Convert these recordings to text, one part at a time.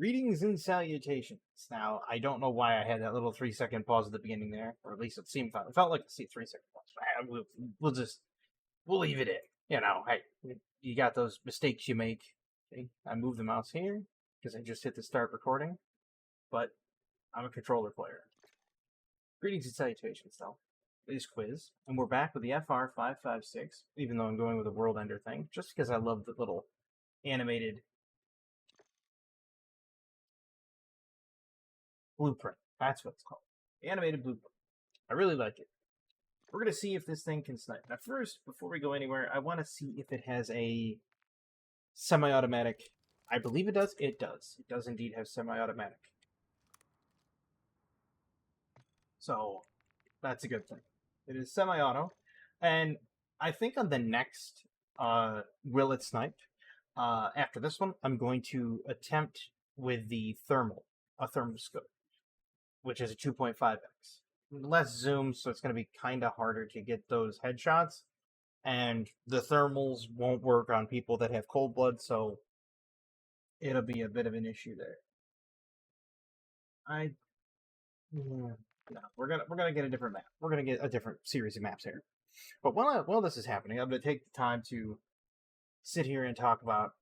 Greetings and salutations. Now, I don't know why I had that little 3-second pause at the beginning there, or at least it seemed fun. It felt like a 3-second pause. We'll leave it in. Hey, you got those mistakes you make. Okay? I moved the mouse here because I just hit the start recording, but I'm a controller player. Greetings and salutations, though. It is Quiz, and we're back with the FR-556, even though I'm going with a World Ender thing, just because I love the little animated blueprint. That's what it's called. The animated blueprint. I really like it. We're going to see if this thing can snipe. Now first, before we go anywhere, I want to see if it has a semi-automatic. I believe it does. It does. It does indeed have semi-automatic. So, that's a good thing. It is semi-auto. And I think on the next Will It Snipe, after this one, I'm going to attempt with the thermoscope, which is a 2.5x. Less zoom, so it's going to be kind of harder to get those headshots. And the thermals won't work on people that have cold blood, so it'll be a bit of an issue there. No, we're gonna get a different map. We're gonna get a different series of maps here. But while this is happening, I'm gonna take the time to sit here and talk about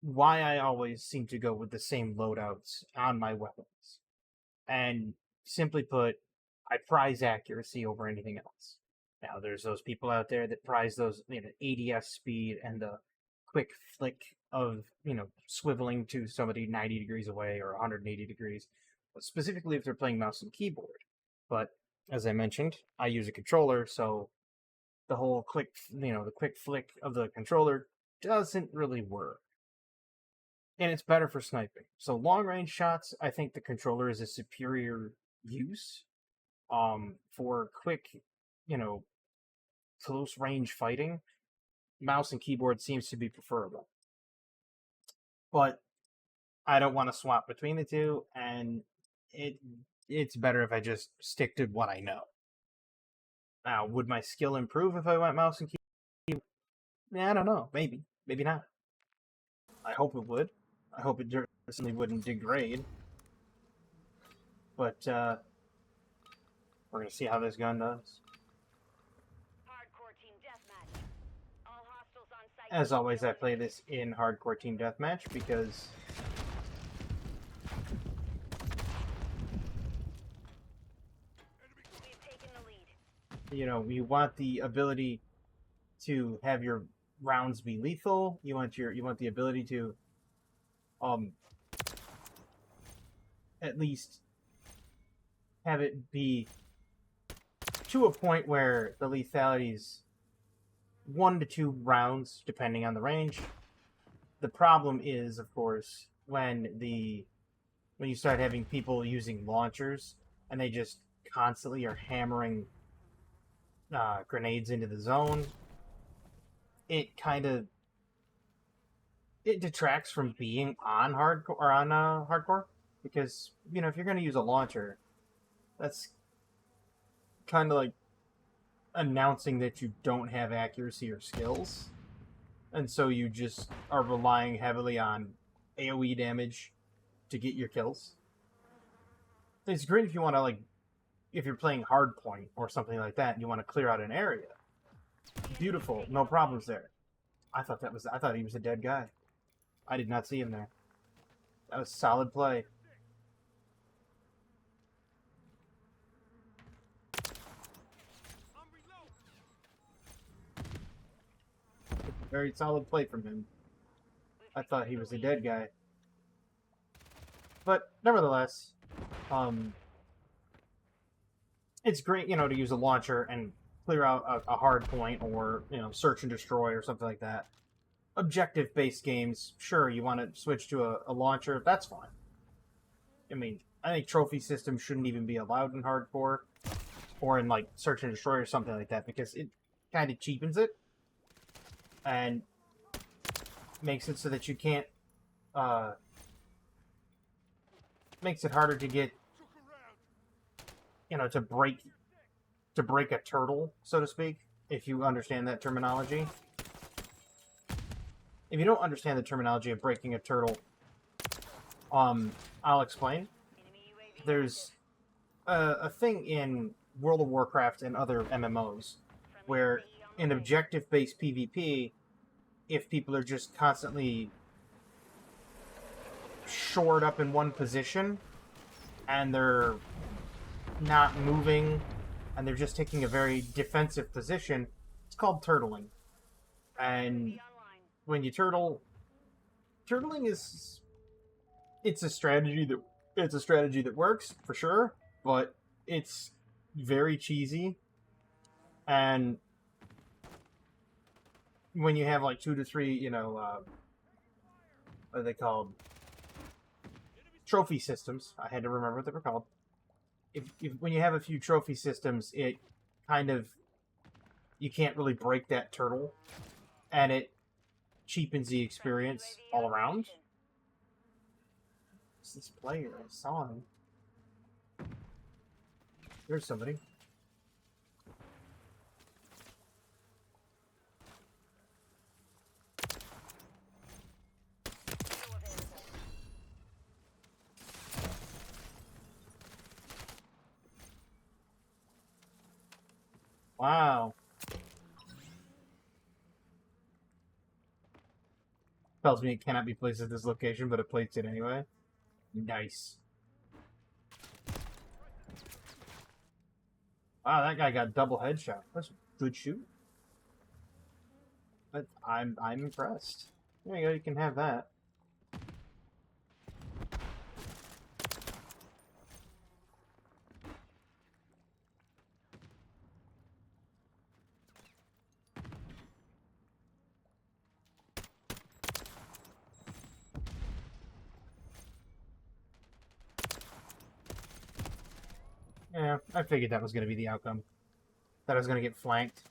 why I always seem to go with the same loadouts on my weapons. And simply put, I prize accuracy over anything else. Now, there's those people out there that prize those, ADS speed and the quick flick of, swiveling to somebody 90 degrees away or 180 degrees, specifically if they're playing mouse and keyboard. But as I mentioned, I use a controller, so the whole quick flick of the controller doesn't really work. And it's better for sniping. So long range shots, I think the controller is a superior use. For quick, close range fighting, mouse and keyboard seems to be preferable. But I don't want to swap between the two, and it's better if I just stick to what I know. Now, would my skill improve if I went mouse and keyboard? Yeah, I don't know. Maybe not. I hope it would. I hope it certainly wouldn't degrade. But we're gonna see how this gun does. As always, I play this in hardcore team deathmatch because you want the ability to have your rounds be lethal. You want the ability to at least have it be to a point where the lethality is 1 to 2 rounds, depending on the range. The problem is, of course, when you start having people using launchers and they just constantly are hammering grenades into the zone. It detracts from being on hardcore because if you're going to use a launcher, that's kind of like announcing that you don't have accuracy or skills, and so you just are relying heavily on AoE damage to get your kills. It's great if you want to if you're playing hardpoint or something like that and you want to clear out an area. Beautiful, no problems there. I thought he was a dead guy. I did not see him there. That was solid play. Very solid play from him. I thought he was a dead guy. But nevertheless, it's great, to use a launcher and clear out a hard point or, search and destroy or something like that. Objective-based games, sure, you want to switch to a launcher, that's fine. I think trophy systems shouldn't even be allowed in hardcore or in, search and destroy or something like that because it kind of cheapens it and makes it so that you can't, makes it harder to get, to break a turtle, so to speak, if you understand that terminology. If you don't understand the terminology of breaking a turtle, I'll explain. There's a thing in World of Warcraft and other MMOs where in objective-based PvP, if people are just constantly shored up in one position and they're not moving and they're just taking a very defensive position, it's called turtling. And when you turtling is it's a strategy that works for sure, but it's very cheesy. And when you have like 2 to 3, what are they called? Trophy systems. I had to remember what they were called. If when you have a few trophy systems, it kind of you can't really break that turtle, and it cheapens the experience all around. What's this player? I saw him. There's somebody. Wow. Tells me it cannot be placed at this location, but it placed it anyway. Nice. Wow, that guy got double headshot. That's a good shoot. But I'm impressed. There you go, you can have that. Yeah, I figured that was going to be the outcome. That I was going to get flanked.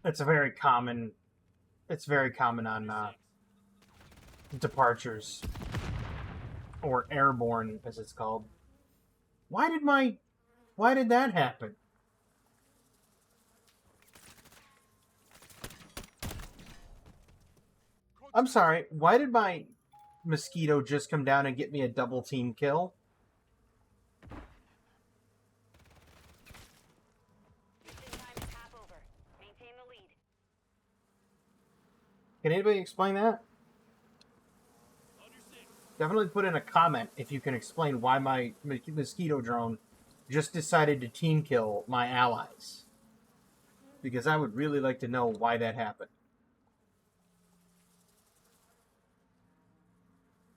It's very common on departures. Or airborne, as it's called. Why did that happen? I'm sorry, why did my mosquito just come down and get me a double team kill? Can anybody explain that? Definitely put in a comment if you can explain why my mosquito drone just decided to team kill my allies. Because I would really like to know why that happened.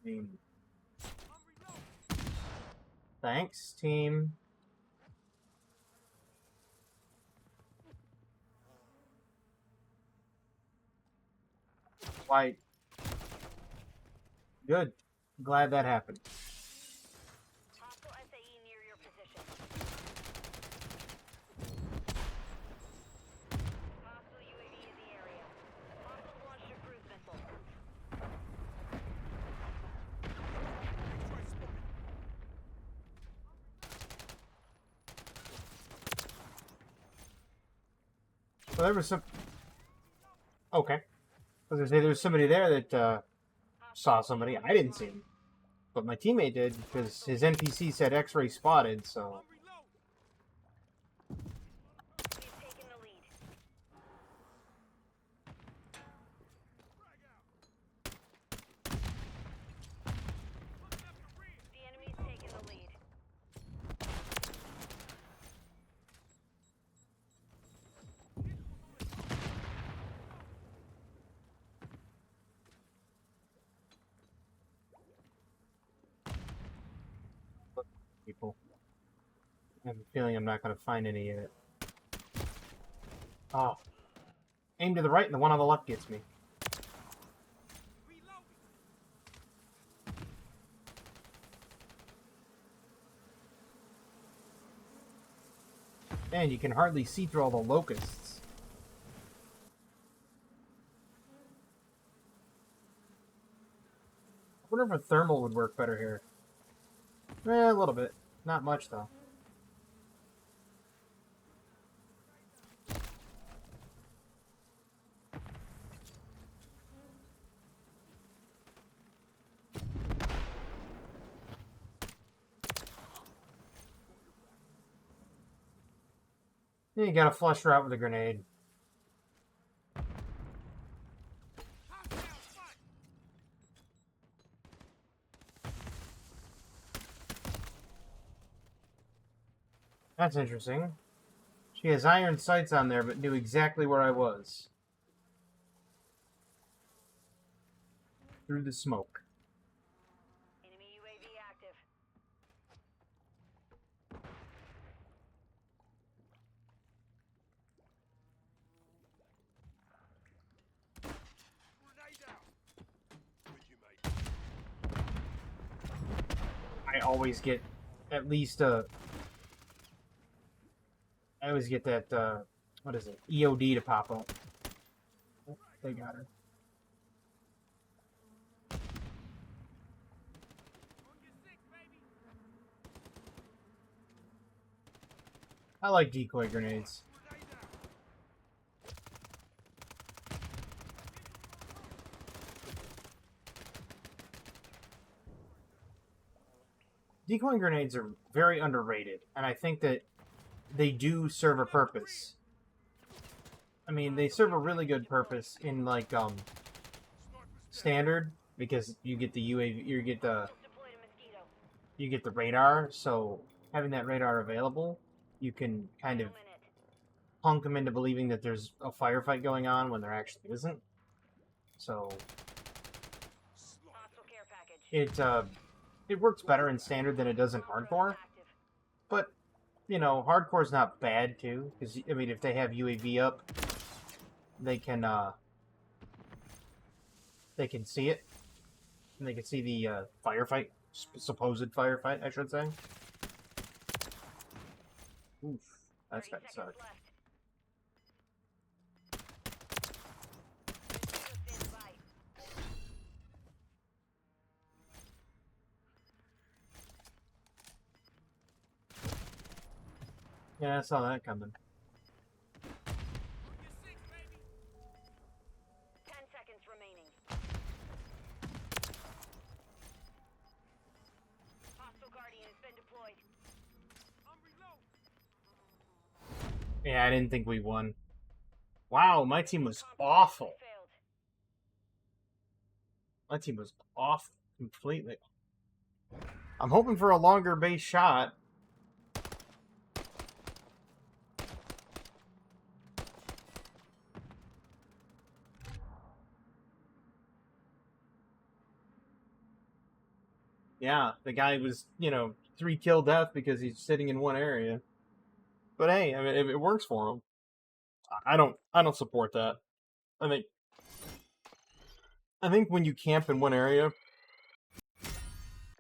I mean, thanks, team. Why? Good. Glad that happened. Hostile SAE near your position. Hostile UAV in the area. Hostile launched a cruise missile. Well, there was some... Okay. I was going to say, there was somebody there that saw somebody. I didn't see him. But my teammate did, because his NPC said X-ray spotted, so... We've taken the lead. The enemy's taken the lead. People. I have a feeling I'm not going to find any yet. Oh. Aim to the right and the one on the left gets me. Man, you can hardly see through all the locusts. I wonder if a thermal would work better here. A little bit. Not much, though. You gotta flush her out with a grenade. That's interesting. She has iron sights on there, but knew exactly where I was. Through the smoke. Enemy UAV active. I always get at least a... I always get that, what is it? EOD to pop up. Oh, they got her. I like decoy grenades. Decoy grenades are very underrated, and I think that they do serve a purpose. I mean, they serve a really good purpose in, like, standard, because you get the UAV, Deployed a mosquito. you get the radar, so having that radar available, you can kind of Minute. punk them into believing that there's a firefight going on when there actually isn't. So Hostile care package. it works better in standard than it does in hardcore. Active. But you know, hardcore's not bad too, because I mean, if they have UAV up, they can see it, and they can see the firefight, supposed firefight, I should say. Oof, that's 30 gotta seconds suck. left. Mosquito standing by. Yeah, I saw that coming. 10 seconds remaining. Hostile Guardian has been deployed. Yeah, I didn't think we won. Wow, my team was awful. Failed. My team was off completely. I'm hoping for a longer base shot. Yeah, the guy was, 3-kill death because he's sitting in one area. But hey, I mean, it works for him. I don't support that. I think when you camp in one area,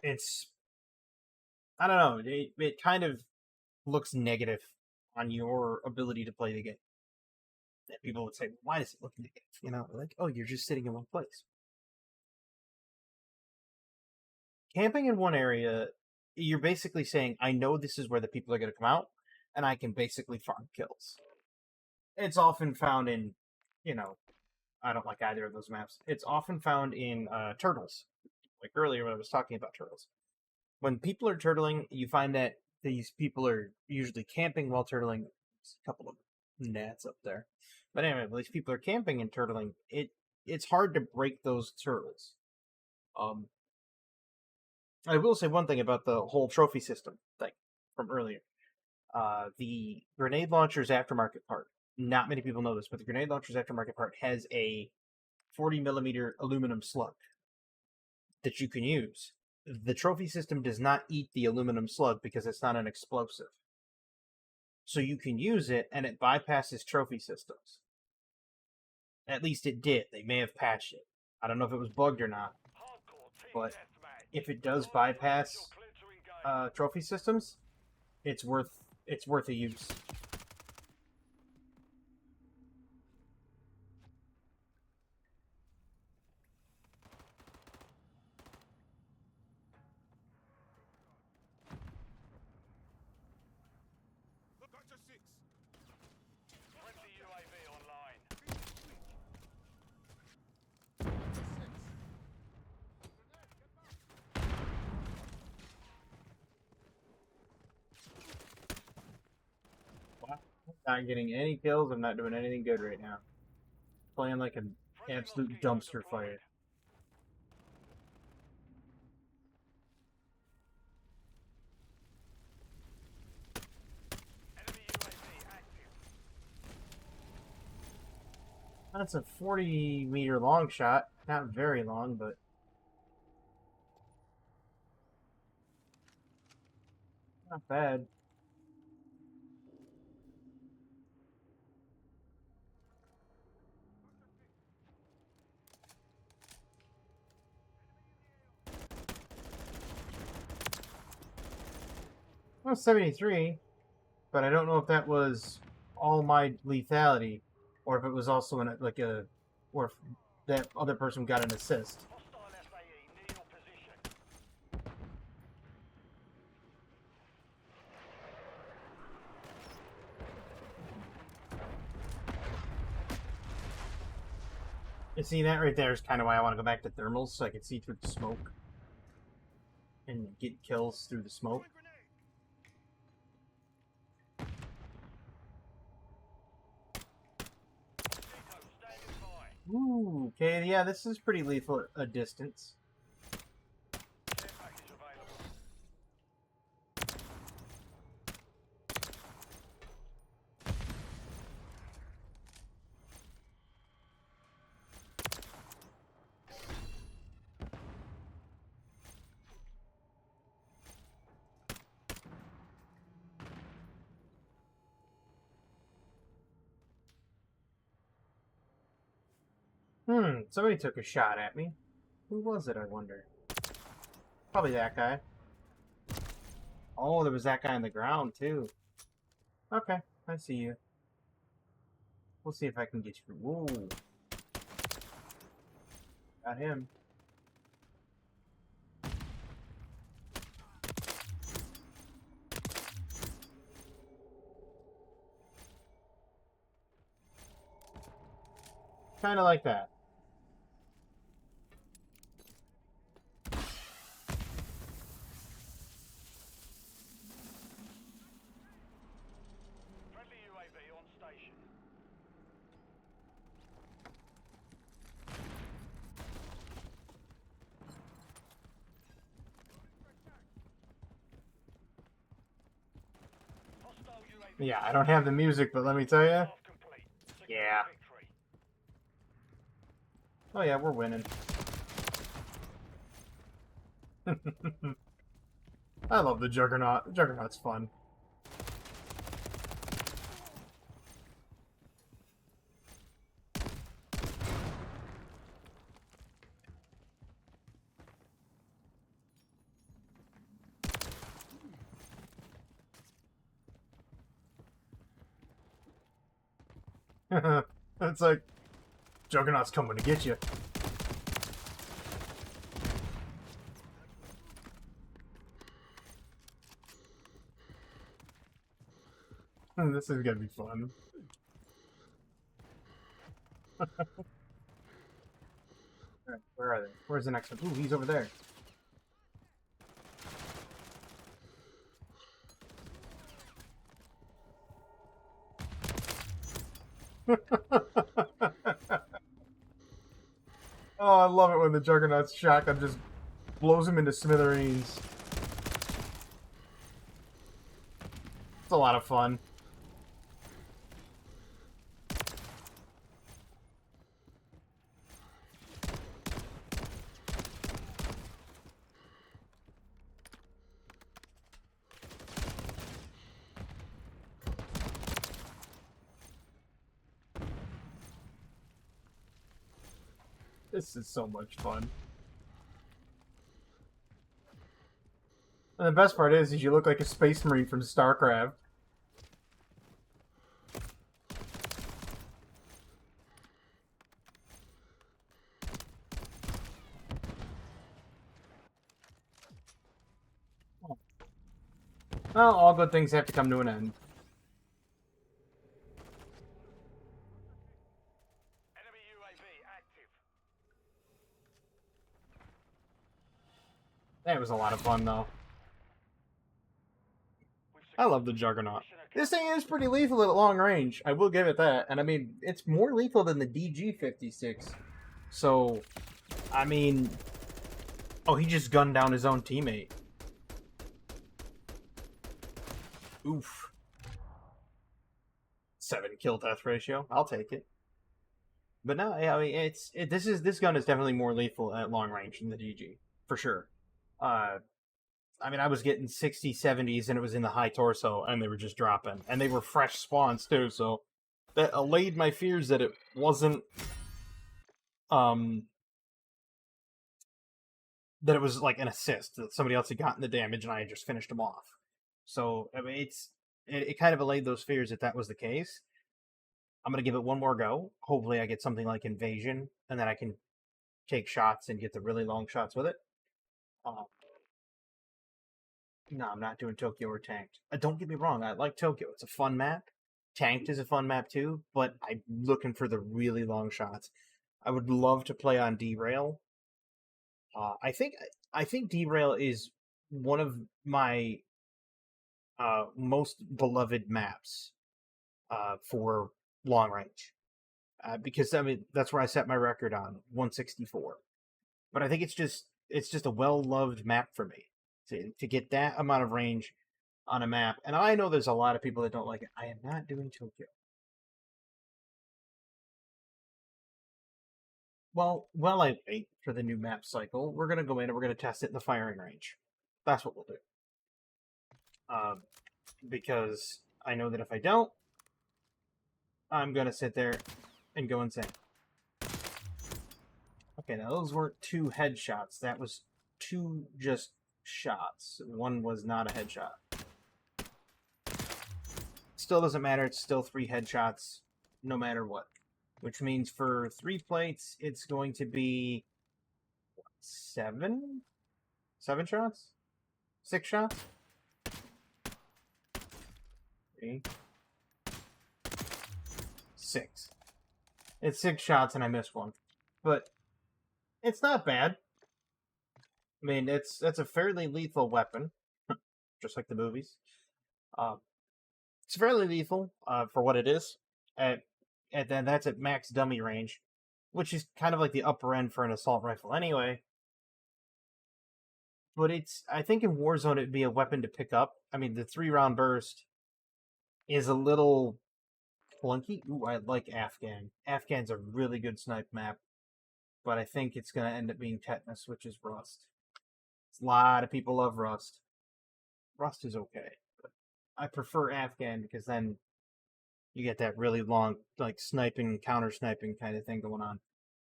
I don't know, it kind of looks negative on your ability to play the game. And people would say, why does it look negative? Like, oh, you're just sitting in one place. Camping in one area, you're basically saying, I know this is where the people are going to come out, and I can basically farm kills. It's often found in, I don't like either of those maps. It's often found in turtles. Like earlier when I was talking about turtles. When people are turtling, you find that these people are usually camping while turtling. There's a couple of gnats up there. But anyway, when these people are camping and turtling, it's hard to break those turtles. I will say one thing about the whole trophy system thing from earlier. The grenade launcher's aftermarket part. Not many people know this, but the grenade launcher's aftermarket part has a 40mm aluminum slug that you can use. The trophy system does not eat the aluminum slug because it's not an explosive. So you can use it, and it bypasses trophy systems. At least it did. They may have patched it. I don't know if it was bugged or not. But if it does bypass trophy systems, it's worth a use. Friendly UAV online. Wow. Not getting any kills. I'm not doing anything good right now. Playing like an absolute dumpster fire. That's a 40-meter long shot. Not very long, but not bad. Well, 73, but I don't know if that was all my lethality, or if it was also in like a, or if that other person got an assist. Hostile FAE near your position. You see, that right there is kind of why I want to go back to thermals, so I can see through the smoke and get kills through the smoke. Standing by. Ooh, okay, yeah, this is pretty lethal at a distance. Care package available. Somebody took a shot at me. Who was it, I wonder? Probably that guy. Oh, there was that guy on the ground, too. Okay, I see you. We'll see if I can get you. Whoa. Got him. Kind of like that. Friendly UAV on station. Hostile UAV. Yeah, I don't have the music, but let me tell you. Half complete. Secure Yeah. victory. Oh yeah, we're winning. I love the Juggernaut. The Juggernaut's fun. It's like, Juggernaut's coming to get you. This is gonna be fun. Alright, where are they? Where's the next one? Ooh, he's over there. Oh, I love it when the Juggernaut's shotgun just blows him into smithereens. It's a lot of fun. This is so much fun. And the best part is you look like a space marine from StarCraft. Well, all good things have to come to an end. Enemy UAV active. That was a lot of fun, though. We've I love the Juggernaut. This thing is pretty lethal at long range. I will give it that. And I mean, it's more lethal than the DG-56. So, I mean... Oh, he just gunned down his own teammate. Oof. 7 kill death ratio. I'll take it. But no, I mean, this gun is definitely more lethal at long range than the DG. For sure. I mean, I was getting 60s, 70s, and it was in the high torso, and they were just dropping. And they were fresh spawns, too, so that allayed my fears that it wasn't, that it was like an assist, that somebody else had gotten the damage and I had just finished them off. So, I mean, it kind of allayed those fears that that was the case. I'm going to give it one more go. Hopefully I get something like Invasion, and then I can take shots and get the really long shots with it. No, I'm not doing Tokyo or Tanked. Don't get me wrong, I like Tokyo. It's a fun map. Tanked is a fun map too, but I'm looking for the really long shots. I would love to play on Derail. I think Derail is one of my most beloved maps for long range. Because I mean that's where I set my record on 164. But I think it's just a well-loved map for me. To get that amount of range on a map. And I know there's a lot of people that don't like it. I am not doing Tokyo. Well, I wait for the new map cycle, we're going to go in and we're going to test it in the firing range. That's what we'll do. Because I know that if I don't, I'm going to sit there and go insane. Okay, now those weren't 2 headshots. That was 2 just shots. One was not a headshot. Still doesn't matter. It's still 3 headshots, no matter what. Which means for 3 plates, it's going to be what, 7? 7 shots? 6 shots? 3. 6. It's 6 shots and I missed one. But it's not bad. I mean, that's a fairly lethal weapon, just like the movies. It's fairly lethal for what it is. And then that's at max dummy range, which is kind of like the upper end for an assault rifle anyway. But I think in Warzone it'd be a weapon to pick up. I mean, the 3-round burst is a little clunky. Ooh, I like Afghan. Afghan's a really good snipe map, but I think it's going to end up being Tetanus, which is Rust. A lot of people love Rust. Rust is okay, but I prefer Afghan because then you get that really long, like, sniping, counter-sniping kind of thing going on.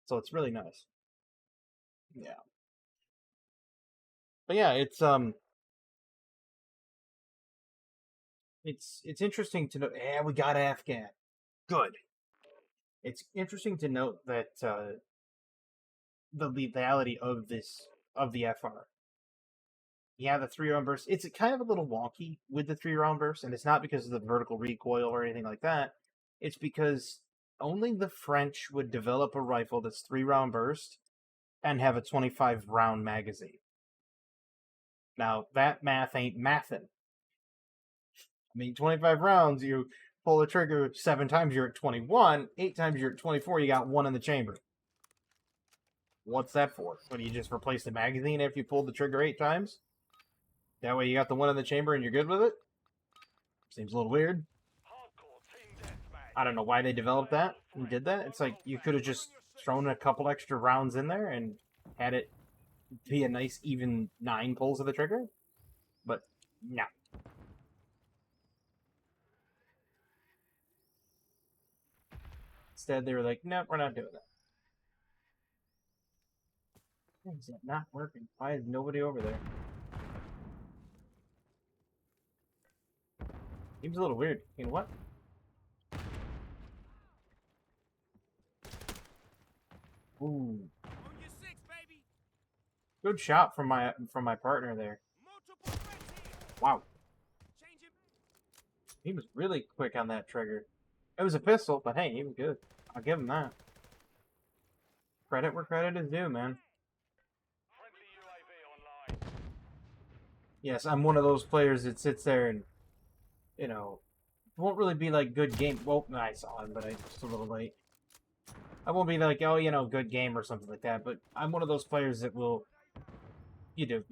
So it's really nice. Yeah. But yeah, it's interesting to know. Yeah, we got Afghan. Good. It's interesting to note that the lethality of the FR. Yeah, the 3-round burst. It's kind of a little wonky with the 3-round burst, and it's not because of the vertical recoil or anything like that. It's because only the French would develop a rifle that's 3-round burst and have a 25-round magazine. Now, that math ain't mathin'. I mean, 25 rounds, you pull the trigger 7 times, you're at 21. 8 times, you're at 24. You got 1 in the chamber. What's that for? What, do you just replace the magazine after you pulled the trigger 8 times? That way you got the 1 in the chamber and you're good with it? Seems a little weird. I don't know why they developed that and did that. It's like you could have just thrown a couple extra rounds in there and had it be a nice even 9 pulls of the trigger. But, no. Instead, they were like, nope, we're not doing that. Why is that not working? Why is nobody over there? Seems a little weird. You know what? Ooh. Good shot from my partner there. Wow. He was really quick on that trigger. It was a pistol, but hey, he was good. I'll give him that. Credit where credit is due, man. Yes, I'm one of those players that sits there and you know, it won't really be like good game. Well, I saw him, but I just a little late. I won't be like, oh, good game or something like that. But I'm one of those players that will,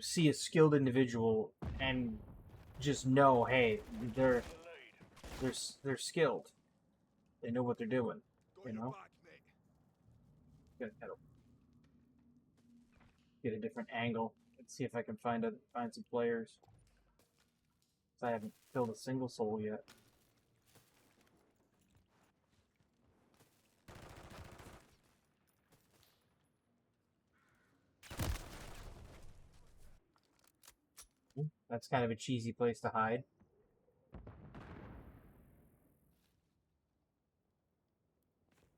see a skilled individual and just know, hey, they're they're skilled. They know what they're doing. You know, gotta get a different angle. Let's see if I can find some players. I haven't killed a single soul yet. That's kind of a cheesy place to hide.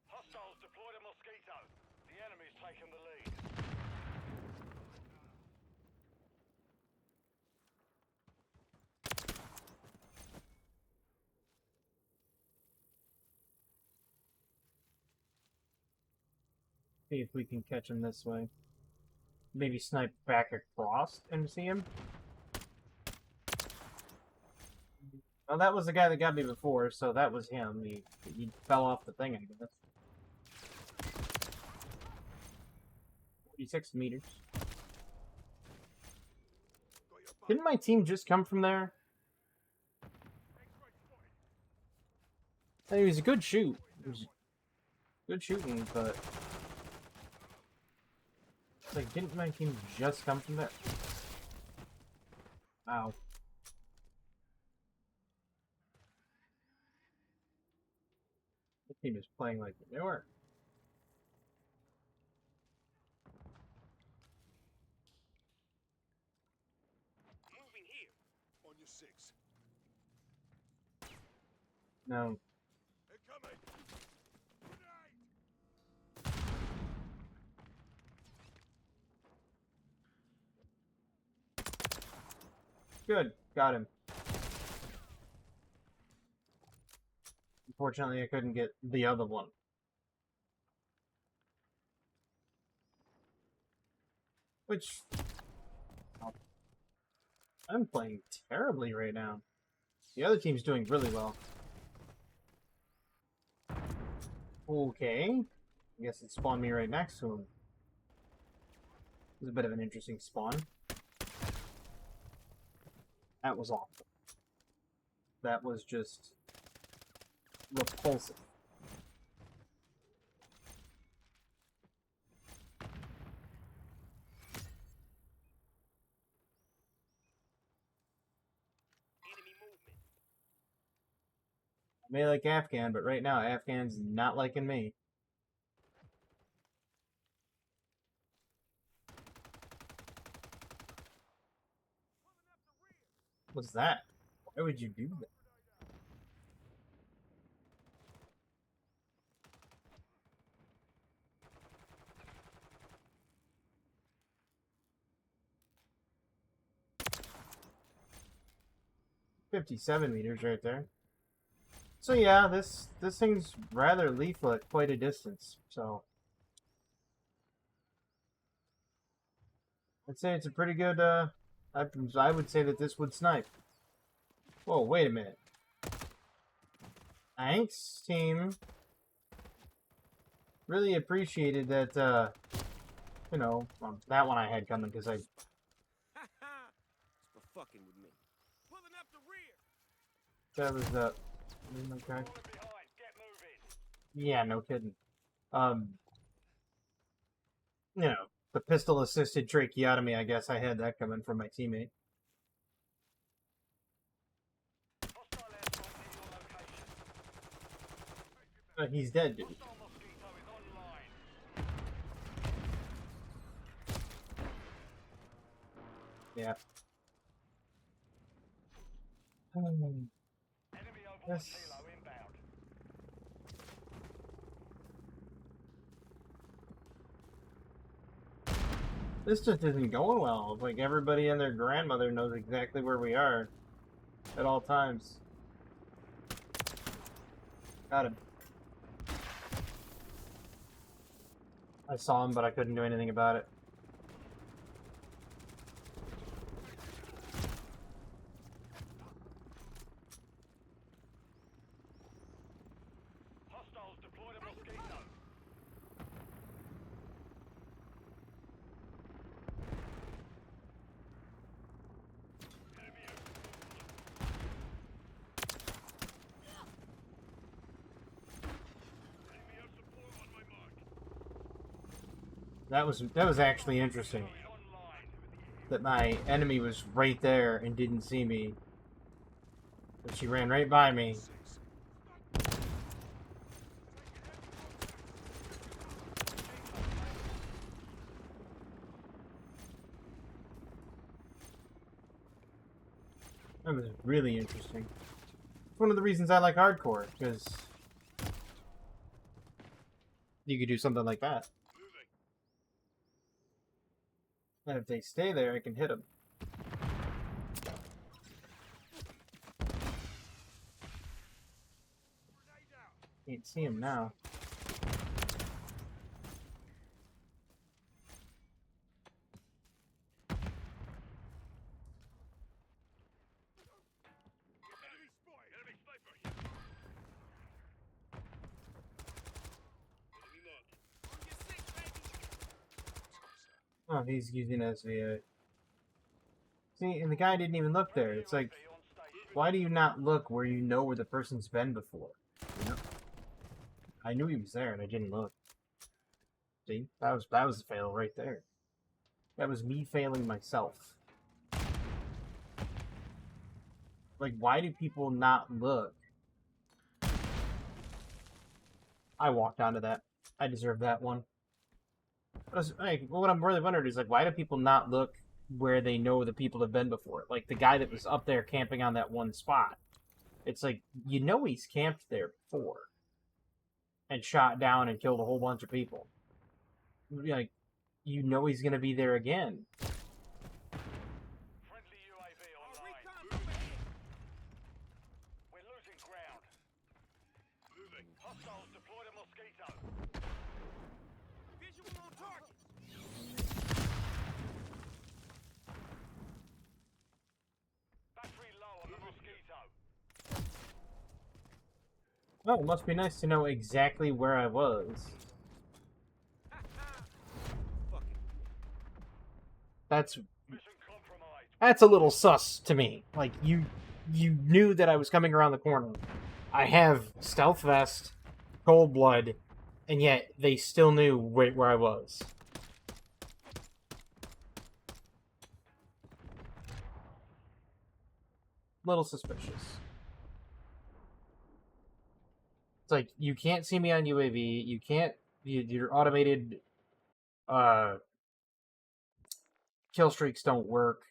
Hostiles deployed a Mosquito. The enemy's taken the lead. See if we can catch him this way. Maybe snipe back across and see him. Well, that was the guy that got me before, so that was him. He fell off the thing, I guess. 46 meters. Didn't my team just come from there? It was a good shoot. It was good shooting, but... Like, didn't my team just come from there? Wow. The team is playing like they were. Moving here. On your 6. No. Incoming. Good. Got him. Unfortunately, I couldn't get the other one. Which... I'm playing terribly right now. The other team's doing really well. Okay. I guess it spawned me right next to him. It was a bit of an interesting spawn. That was awful. That was just... repulsive. Enemy movement. I may like Afghan, but right now Afghan's not liking me. What's that? Why would you do that? $57 meters right there. So yeah, this thing's rather lethal at quite a distance. So I'd say it's a pretty good. I would say that this would snipe. Whoa, wait a minute. Thanks, team. Really appreciated that. That one I had coming because I. It's for fucking with me. Pulling up the rear. That was okay. Falling behind. Get moving. Yeah, no kidding. The pistol-assisted tracheotomy. I guess I had that coming from my teammate. Hostile airstrike near your location. He's dead, dude. Hostile Mosquito is online. Yeah. Enemy over Yes. kilo inbound. This just isn't going well. Like, everybody and their grandmother knows exactly where we are at all times. Got him. I saw him, but I couldn't do anything about it. That was actually interesting. That my enemy was right there and didn't see me. But she ran right by me. That was really interesting. It's one of the reasons I like hardcore, because you could do something like that. And if they stay there, I can hit them. Can't see him now. Oh, he's using SVA. See, and the guy didn't even look there. It's like, why do you not look where you know where the person's been before? You know? I knew he was there and I didn't look. See? That was a fail right there. That was me failing myself. Like, why do people not look? I walked onto that. I deserve that one. What I'm really wondering is, like, why do people not look where they know the people have been before? Like, the guy that was up there camping on that one spot. It's like, you know he's camped there before. And shot down and killed a whole bunch of people. Like, you know he's gonna be there again. Friendly UAV online. We're losing ground. Moving. Hostiles deployed a mosquito. Visual on target. Battery low on the mosquito. Oh, it must be nice to know exactly where I was. That's Mission compromised. a little sus to me. Like, you knew that I was coming around the corner. I have stealth vest, cold blood, and yet they still knew where I was. Little suspicious. It's like, you can't see me on UAV, you can't, your automated kill streaks don't work,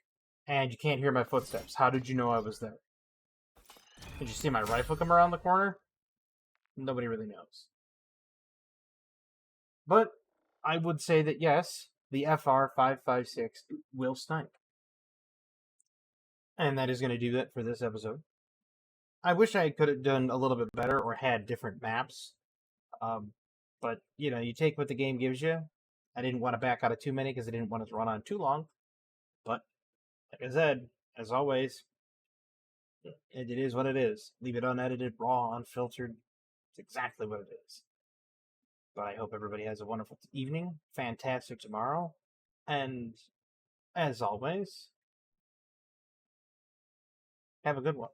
and you can't hear my footsteps. How did you know I was there? Did you see my rifle come around the corner? Nobody really knows. But I would say that yes, the FR-556 will snipe. And that is going to do that for this episode. I wish I could have done a little bit better or had different maps. But, you know, you take what the game gives you. I didn't want to back out of too many because I didn't want it to run on too long. But, like I said, as always, it is what it is. Leave it unedited, raw, unfiltered. It's exactly what it is. But I hope everybody has a wonderful evening, fantastic tomorrow, and as always, have a good one.